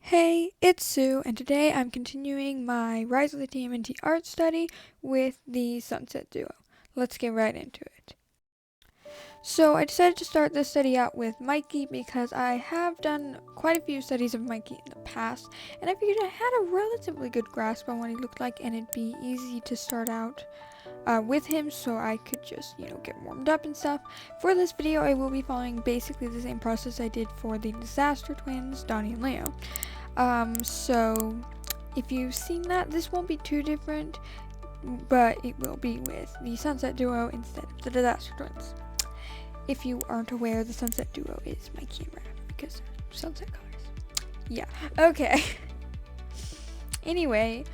Hey, it's Sue, and today I'm continuing my Rise of the TMNT art study with the Sunset Duo. Let's get right into it. So I decided to start this study out with Mikey because I have done quite a few studies of Mikey in the past, and I figured I had a relatively good grasp on what he looked like, and it'd be easy to start out with him so I could just, get warmed up and stuff. For this video, I will be following basically the same process I did for the Disaster Twins, Donnie and Leo. So if you've seen that, this won't be too different, but it will be with the Sunset Duo instead of the Disaster Twins. If you aren't aware, the Sunset Duo is Mikey and Raph because sunset colors. Yeah, okay. Anyway,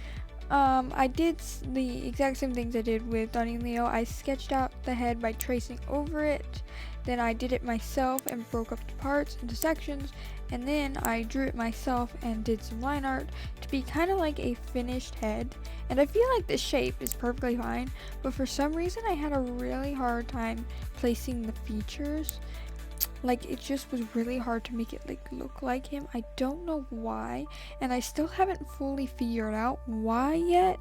I did the exact same things I did with Donnie and Leo. I sketched out the head by tracing over it, then I did it myself and broke up the parts into sections, and then I drew it myself and did some line art to be kind of like a finished head. And I feel like the shape is perfectly fine, but for some reason I had a really hard time placing the features. Like, it just was really hard to make it look like him. I don't know why, and I still haven't fully figured out why yet.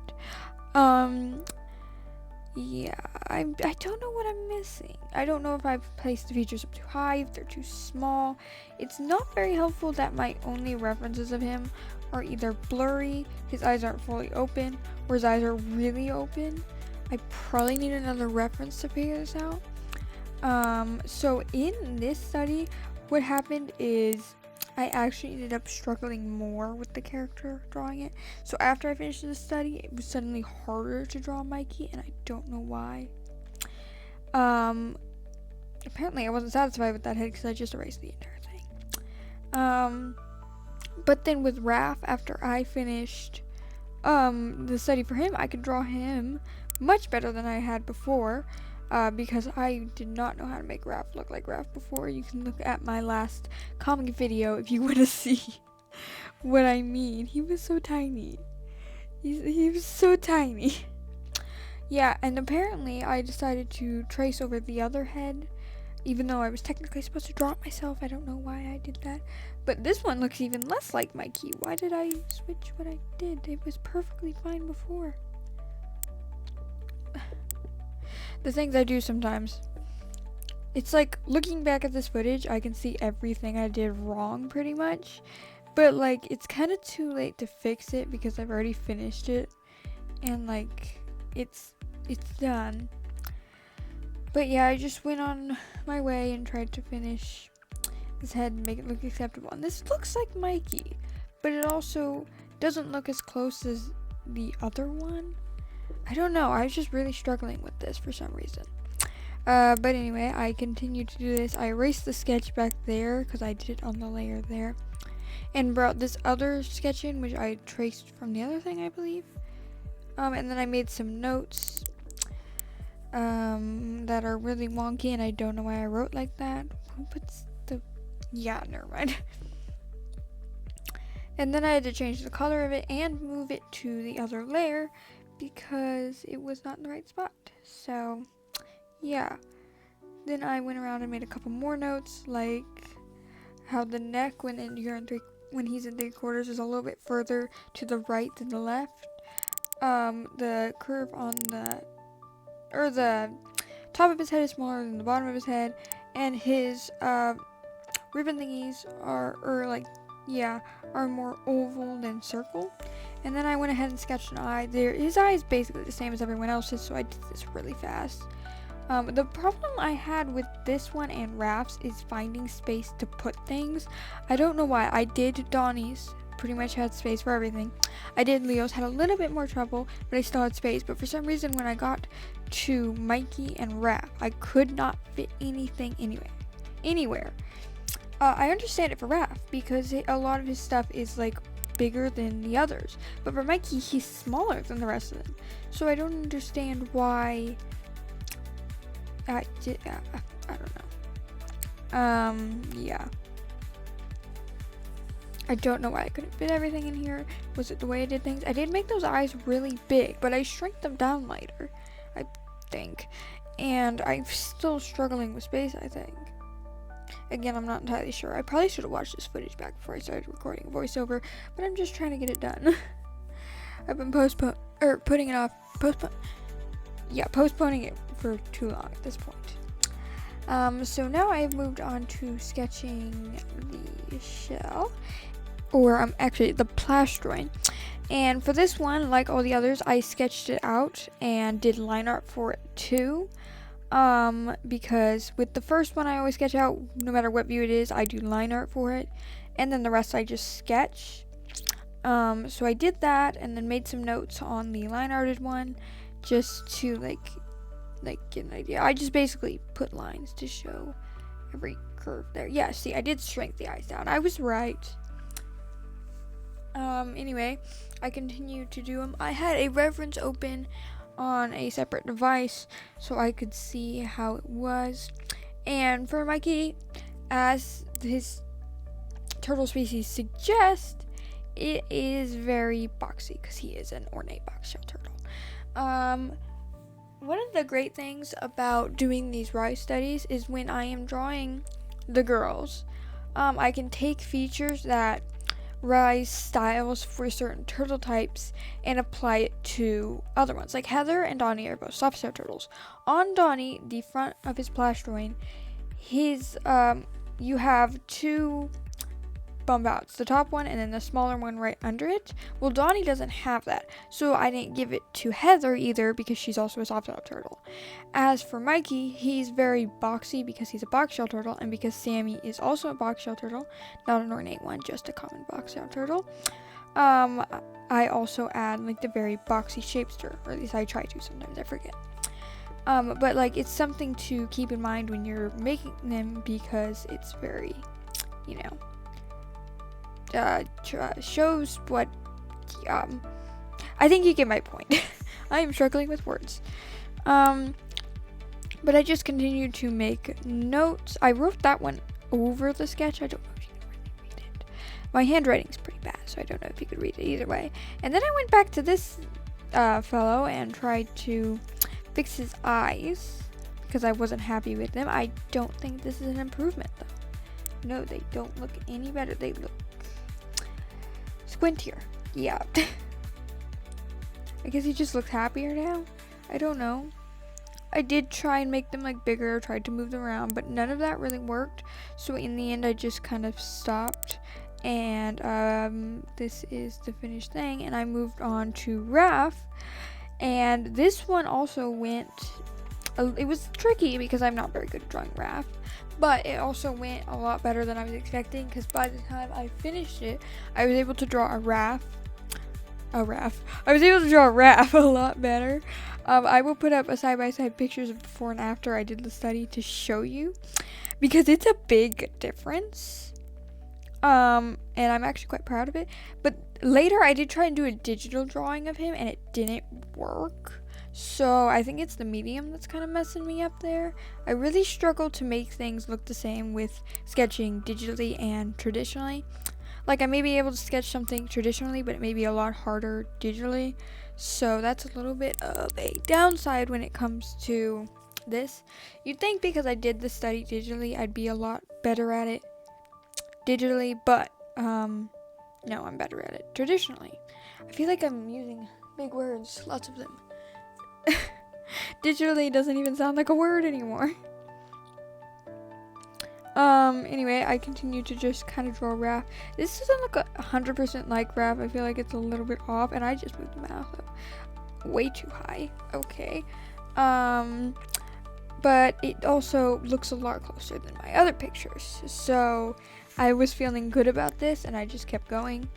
Yeah, I don't know what I'm missing. I don't know if I've placed the features up too high, if they're too small. It's not very helpful that my only references of him are either blurry, his eyes aren't fully open, or his eyes are really open. I probably need another reference to figure this out. So in this study, what happened is I actually ended up struggling more with the character drawing it. So after I finished the study, it was suddenly harder to draw Mikey, and I don't know why. Apparently I wasn't satisfied with that head because I just erased the entire thing. But then with Raph, after I finished the study for him, I could draw him much better than I had before. Because I did not know how to make Raph look like Raph before. You can look at my last comic video if you want to see what I mean. He was so tiny. He was so tiny. Yeah, and apparently I decided to trace over the other head, even though I was technically supposed to draw it myself. I don't know why I did that. But this one looks even less like Mikey. Why did I switch what I did? It was perfectly fine before. The things I do sometimes. It's like, looking back at this footage, I can see everything I did wrong pretty much. But like, it's kind of too late to fix it because I've already finished it. And like, it's done. But yeah, I just went on my way and tried to finish his head and make it look acceptable. And this looks like Mikey, but it also doesn't look as close as the other one. I don't know, I was just really struggling with this for some reason. But anyway, I continued to do this. I erased the sketch back there because I did it on the layer there, and brought this other sketch in, which I traced from the other thing, I believe. And then I made some notes that are really wonky, and I don't know why I wrote like that. Who puts the... Yeah, never mind. And then I had to change the color of it and move it to the other layer because it was not in the right spot. So yeah, then I went around and made a couple more notes, like how the neck when he's in 3/4 is a little bit further to the right than the left. The curve on the top of his head is smaller than the bottom of his head, and his ribbon thingies are more oval than circle. And then I went ahead and sketched an eye there. His eye is basically the same as everyone else's, so I did this really fast. The problem I had with this one and Raph's is finding space to put things. I don't know why. I did Donnie's, pretty much had space for everything. I did Leo's, had a little bit more trouble, but I still had space. But for some reason, when I got to Mikey and Raph, I could not fit anything anywhere. I understand it for Raph because a lot of his stuff is like bigger than the others, but for Mikey, he's smaller than the rest of them. So I don't understand why. I don't know. Yeah. I don't know why I couldn't fit everything in here. Was it the way I did things? I did make those eyes really big, but I shrank them down later, I think. And I'm still struggling with space, I think. Again, I'm not entirely sure. I probably should have watched this footage back before I started recording voiceover, but I'm just trying to get it done. I've been postponing it for too long at this point. So now I've moved on to sketching the shell, or actually the plastroid. And for this one, like all the others, I sketched it out and did line art for it too. Because with the first one I always sketch out, no matter what view it is, I do line art for it, and then the rest I just sketch. So I did that, and then made some notes on the line arted one, just to like get an idea. I just basically put lines to show every curve there. Yeah, see, I did shrink the eyes down. I was right. Anyway, I continued to do them. I had a reference open on a separate device so I could see how it was. And for Mikey, as his turtle species suggests, it is very boxy because he is an ornate boxshell turtle. One of the great things about doing these Rise studies is when I am drawing the girls, I can take features that Rise styles for certain turtle types and apply it to other ones. Like Heather and Donnie are both soft-shell turtles. On Donnie, the front of his plastroid, you have two bump outs, the top one and then the smaller one right under it. Well, Donnie doesn't have that, so I didn't give it to Heather either because she's also a soft-shell turtle. As for Mikey, he's very boxy because he's a box-shell turtle, and because Sammy is also a box-shell turtle, not an ornate one, just a common box-shell turtle. I also add like the very boxy shapester, or at least I try to. Sometimes I forget. But like it's something to keep in mind when you're making them because it's very, shows what, I think you get my point. I am struggling with words. But I just continued to make notes. I wrote that one over the sketch. I don't know if you can really read it. My handwriting's pretty bad, so I don't know if you could read it either way. And then I went back to this fellow and tried to fix his eyes because I wasn't happy with them. I don't think this is an improvement though. No, they don't look any better. They look squintier. Yeah. I guess he just looks happier now. I don't know. I did try and make them like bigger, tried to move them around, but none of that really worked. So in the end, I just kind of stopped. And this is the finished thing. And I moved on to Raph. And this one also went, it was tricky because I'm not very good at drawing Raph. But it also went a lot better than I was expecting because by the time I finished it, I was able to draw a Raph. I was able to draw a Raph a lot better. I will put up a side-by-side pictures of before and after I did the study to show you because it's a big difference. And I'm actually quite proud of it. But later I did try and do a digital drawing of him and it didn't work. So I think it's the medium that's kind of messing me up there. I really struggle to make things look the same with sketching digitally and traditionally. Like I may be able to sketch something traditionally, but it may be a lot harder digitally. So that's a little bit of a downside when it comes to this. You'd think because I did the study digitally, I'd be a lot better at it digitally, but no, I'm better at it traditionally. I feel like I'm using big words, lots of them. Digitally doesn't even sound like a word anymore. Anyway, I continue to just kind of draw Raph. This doesn't look 100% like Raph. I feel like it's a little bit off, and I just moved the mouse up way too high. Okay. But it also looks a lot closer than my other pictures. So I was feeling good about this, and I just kept going.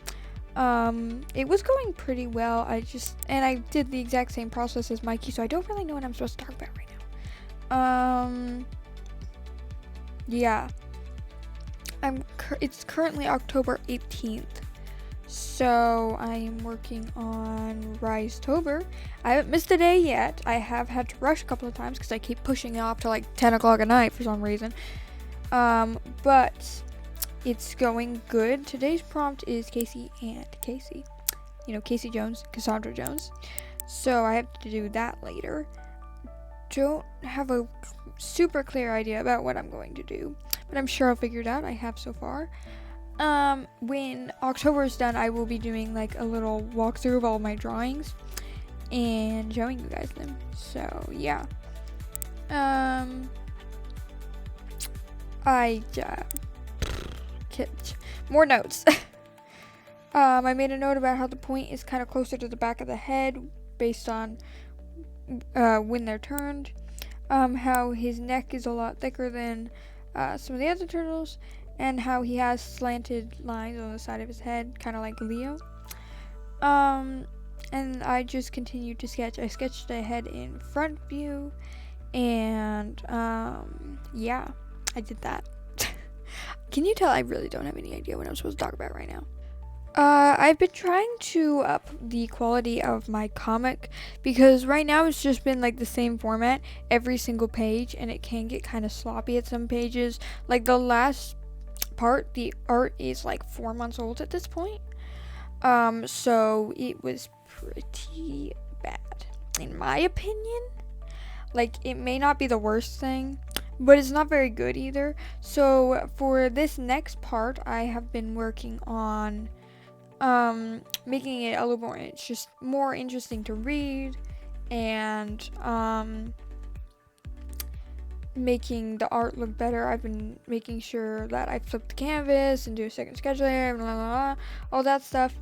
It was going pretty well. And I did the exact same process as Mikey, so I don't really know what I'm supposed to talk about right now. Yeah. It's currently October 18th, so I am working on Rise-tober. I haven't missed a day yet. I have had to rush a couple of times because I keep pushing it off to like 10 o'clock at night for some reason. But it's going good. Today's prompt is Casey and Casey. Casey Jones, Cassandra Jones. So I have to do that later. Don't have a super clear idea about what I'm going to do. but I'm sure I'll figure it out. I have so far. When October is done, I will be doing like a little walkthrough of all my drawings and showing you guys them. So yeah. More notes. I made a note about how the point is kind of closer to the back of the head based on when they're turned. How his neck is a lot thicker than some of the other turtles, and how he has slanted lines on the side of his head, kind of like Leo. And I just continued to sketch. I sketched a head in front view, and yeah, I did that. Can you tell I really don't have any idea what I'm supposed to talk about right now? I've been trying to up the quality of my comic because right now it's just been like the same format every single page, and it can get kind of sloppy at some pages. Like the last part, the art is like 4 months old at this point. So it was pretty bad, in my opinion. Like, it may not be the worst thing, but it's not very good either. So for this next part, I have been working on making it a little more, it's just more interesting to read, and making the art look better. I've been making sure that I flip the canvas and do a second sketch layer, blah, blah, blah, all that stuff.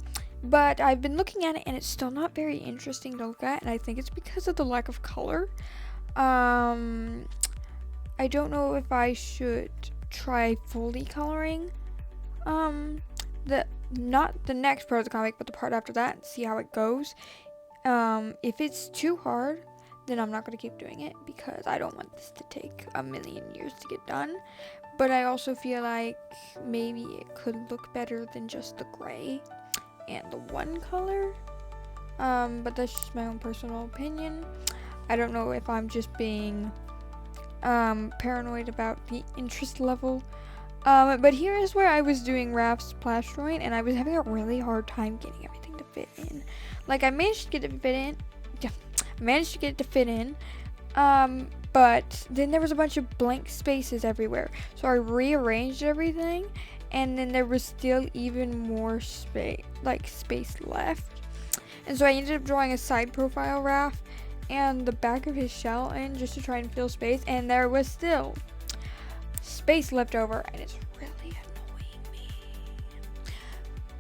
But I've been looking at it and it's still not very interesting to look at, and I think it's because of the lack of color. I don't know if I should try fully coloring not the next part of the comic, but the part after that, and see how it goes. If it's too hard, then I'm not going to keep doing it, because I don't want this to take a million years to get done. But I also feel like maybe it could look better than just the gray and the one color. But that's just my own personal opinion. I don't know if I'm just being paranoid about the interest level. But here is where I was doing Raph's splash drawing, and I was having a really hard time getting everything to fit in. Like, I managed to get it to fit in. But then there was a bunch of blank spaces everywhere. So I rearranged everything, and then there was still even more space left. And so I ended up drawing a side profile Raph and the back of his shell in, just to try and fill space, and there was still space left over, and it's really annoying me.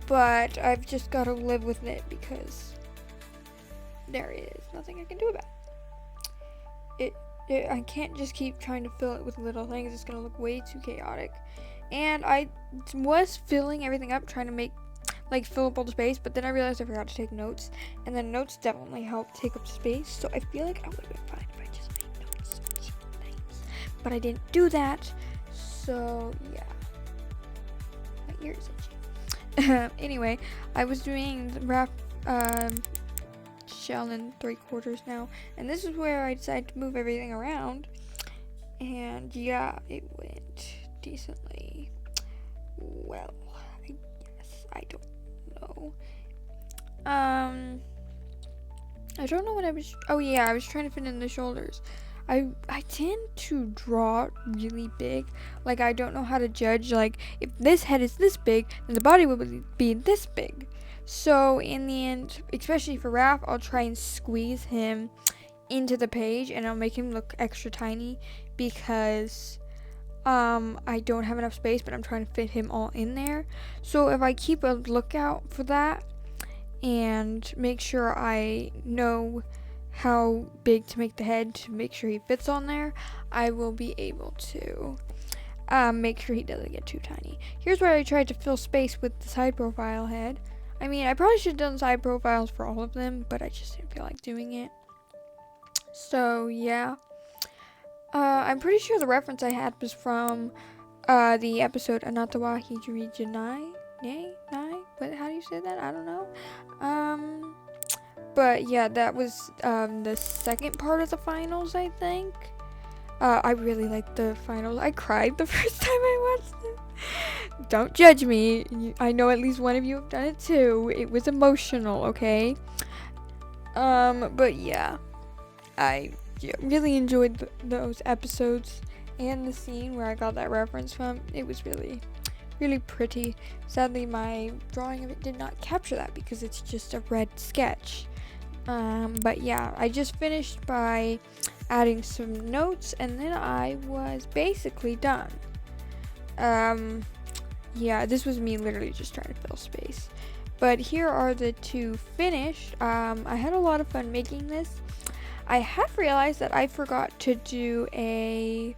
But I've just got to live with it, because there is nothing I can do about it. I can't just keep trying to fill it with little things. It's gonna look way too chaotic. And I was filling everything up, trying to fill up all the space, but then I realized I forgot to take notes, and then notes definitely help take up space. So I feel like I would have been fine if I just made notes on certain things, but I didn't do that. So yeah, my ears itchy. Anyway, I was doing the Raph shell in 3/4 now, and this is where I decided to move everything around, and yeah, it went decently well, I guess. I don't know. I don't know what I was. Oh yeah, I was trying to fit in the shoulders. I tend to draw really big. Like, I don't know how to judge. Like, if this head is this big, then the body will be this big. So in the end, especially for Raph, I'll try and squeeze him into the page, and I'll make him look extra tiny, because I don't have enough space, but I'm trying to fit him all in there. So if I keep a lookout for that and make sure I know how big to make the head to make sure he fits on there, I will be able to make sure he doesn't get too tiny. Here's where I tried to fill space with the side profile head. I mean, I probably should have done side profiles for all of them, but I just didn't feel like doing it. So yeah, I'm pretty sure the reference I had was from the episode Anatawa Hijiri Janai. How do you say that? I don't know. But yeah, that was the second part of the finals, I think. I really liked the finals. I cried the first time I watched it. Don't judge me. I know at least one of you have done it too. It was emotional, okay? But yeah, I really enjoyed those episodes, and the scene where I got that reference from, it was really, really pretty. Sadly, my drawing of it did not capture that because it's just a red sketch. But yeah, I just finished by adding some notes, and then I was basically done. Yeah, this was me literally just trying to fill space. But here are the two finished. I had a lot of fun making this. I have realized that I forgot to do a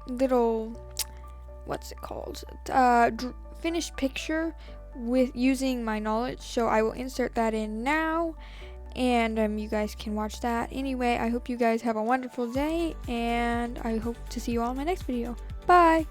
little, what's it called, finished picture with using my knowledge, so I will insert that in now, and you guys can watch that. Anyway, I hope you guys have a wonderful day, and I hope to see you all in my next video. Bye.